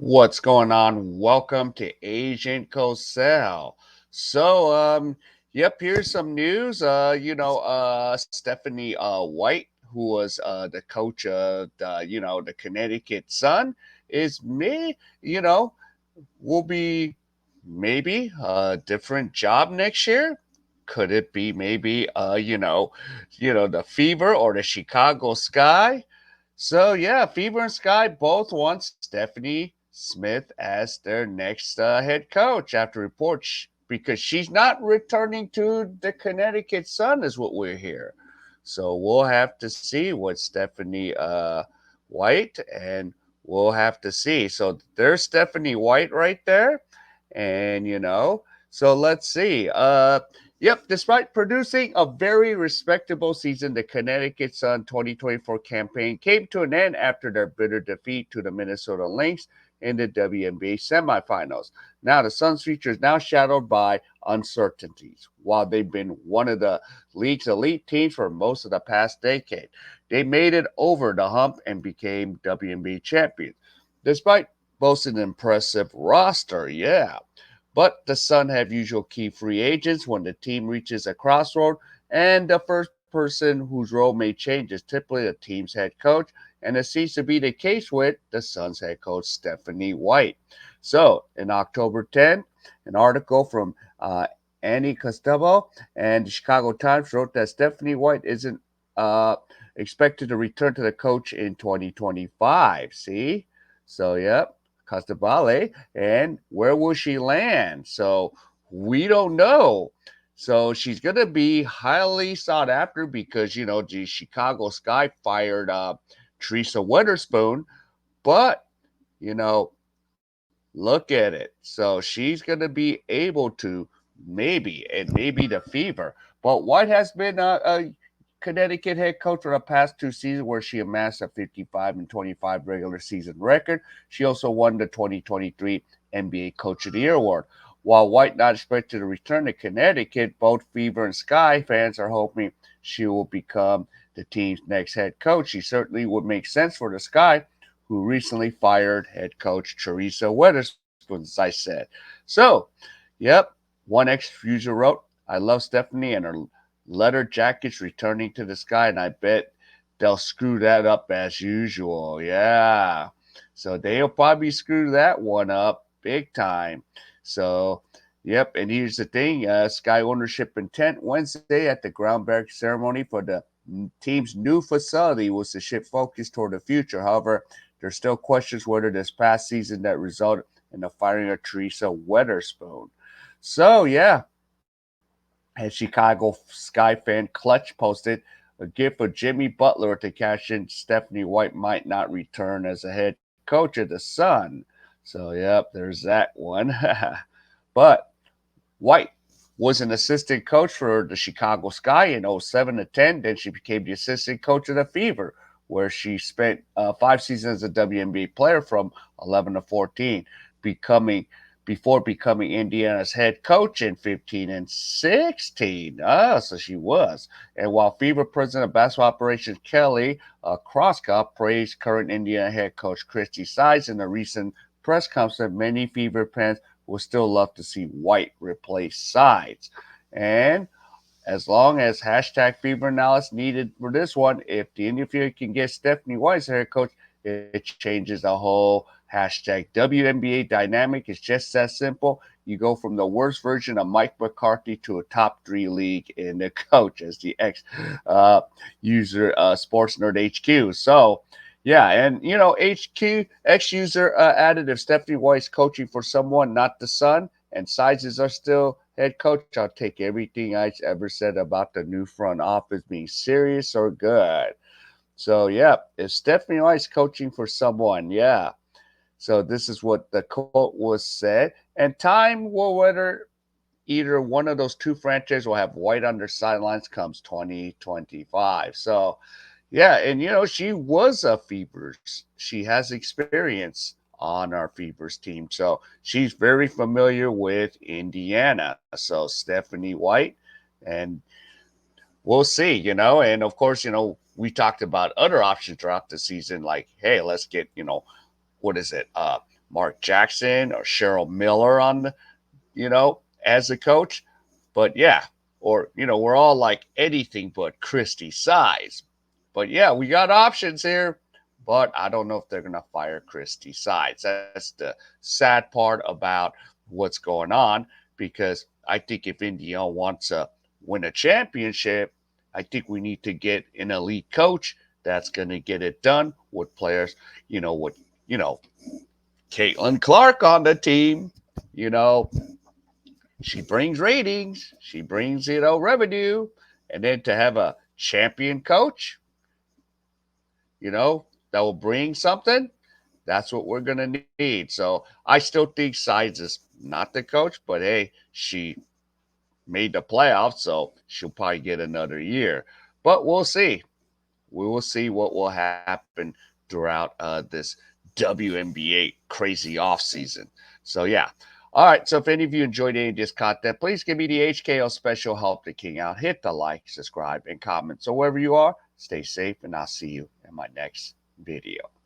What's going on? Welcome to Agent Cosell. Yep, here's some news. Stephanie White, who was the coach of the Connecticut Sun, is will be maybe a different job next year. Could it be maybe the Fever or the Chicago Sky? So yeah, Fever and Sky both want Stephanie Smith as their next head coach after reports because she's not returning to the Connecticut Sun, is what we're here. So we'll have to see what Stephanie White, and we'll have to see. So there's Stephanie White right there, and so let's see. Yep, despite producing a very respectable season, the Connecticut Sun 2024 campaign came to an end after their bitter defeat to the Minnesota Lynx in the WNBA semifinals. Now, the Suns' future is now shadowed by uncertainties. While they've been one of the league's elite teams for most of the past decade, they made it over the hump and became WNBA champions. Despite boasting an impressive roster, yeah. But the Sun have usual key free agents when the team reaches a crossroad, and the first person whose role may change is typically the team's head coach, and it seems to be the case with the Suns head coach Stefanie White. So, in October 10th, an article from Annie Costello and the Chicago Times wrote that Stefanie White isn't expected to return to the coach in 2025. See? So, yep. Castabale, and where will she land? So we don't know. So she's going to be highly sought after because, the Chicago Sky fired Teresa Witherspoon. But, you know, look at it. So she's going to be able to maybe the Fever. But White has been a Connecticut head coach for the past two seasons where she amassed a 55 and 25 regular season record. She also won the 2023 NBA Coach of the Year award. While White not expected to return to Connecticut, both Fever and Sky fans are hoping she will become the team's next head coach. She certainly would make sense for the Sky, who recently fired head coach Teresa Witherspoon, as I said. So, yep, one ex-user wrote, I love Stephanie and her leather jackets returning to the Sky, and I bet they'll screw that up as usual. Yeah. So they'll probably screw that one up big time. So, yep. And here's the thing Sky ownership intent Wednesday at the groundbreaking ceremony for the team's new facility was to shift focus toward the future. However, there's still questions whether this past season that resulted in the firing of Teresa Witherspoon. So, yeah, and Chicago Sky fan Clutch posted a gift for Jimmy Butler to cash in. Stephanie White might not return as a head coach of the Sun. So, yep, there's that one. But White was an assistant coach for the Chicago Sky in 07 to 10. Then she became the assistant coach of the Fever, where she spent 5 seasons as a WNBA player from 11 to 14, becoming before becoming Indiana's head coach in 15 and 16. So she was. And while Fever president of basketball operations Kelly Croscup praised current Indiana head coach Christie Sides in a recent press conference, many Fever fans would still love to see White replace Sides. And as long as hashtag Fever analysis needed for this one, if the Indian can get Stephanie White as head coach, it changes the whole hashtag WNBA dynamic. It's just that simple. You go from the worst version of Mike McCarthy to a top three league in the coach as the ex user Sports Nerd HQ. So, yeah, and HQ ex user added if Stephanie White's coaching for someone, not the Sun, and sizes are still head coach, I'll take everything I ever said about the new front office being serious or good. So, yeah, if Stephanie White's coaching for someone, yeah. So, this is what the quote was said. And time will whether either one of those two franchises will have White on their sidelines comes 2025. So, yeah, and she was a Fevers. She has experience on our Fevers team. So she's very familiar with Indiana. So Stephanie White, and we'll see, and of course, we talked about other options throughout the season, like, hey, let's get, what is it? Mark Jackson or Cheryl Miller on the, as a coach. But yeah, or we're all like anything but Christie size. But yeah, we got options here. But I don't know if they're gonna fire Christie sides. That's the sad part about what's going on because I think if Indiana wants to win a championship, I think we need to get an elite coach that's gonna get it done with players, with you know Caitlin Clark on the team. You know, she brings ratings, she brings revenue, and then to have a champion coach, that will bring something. That's what we're gonna need. So I still think Sides is not the coach, but hey, she made the playoffs, so she'll probably get another year. But we'll see. We will see what will happen throughout this WNBA crazy off season. So yeah. All right. So if any of you enjoyed any of this content, please give me the HKO special help the king out. Hit the like, subscribe, and comment. So wherever you are, stay safe, and I'll see you in my next video.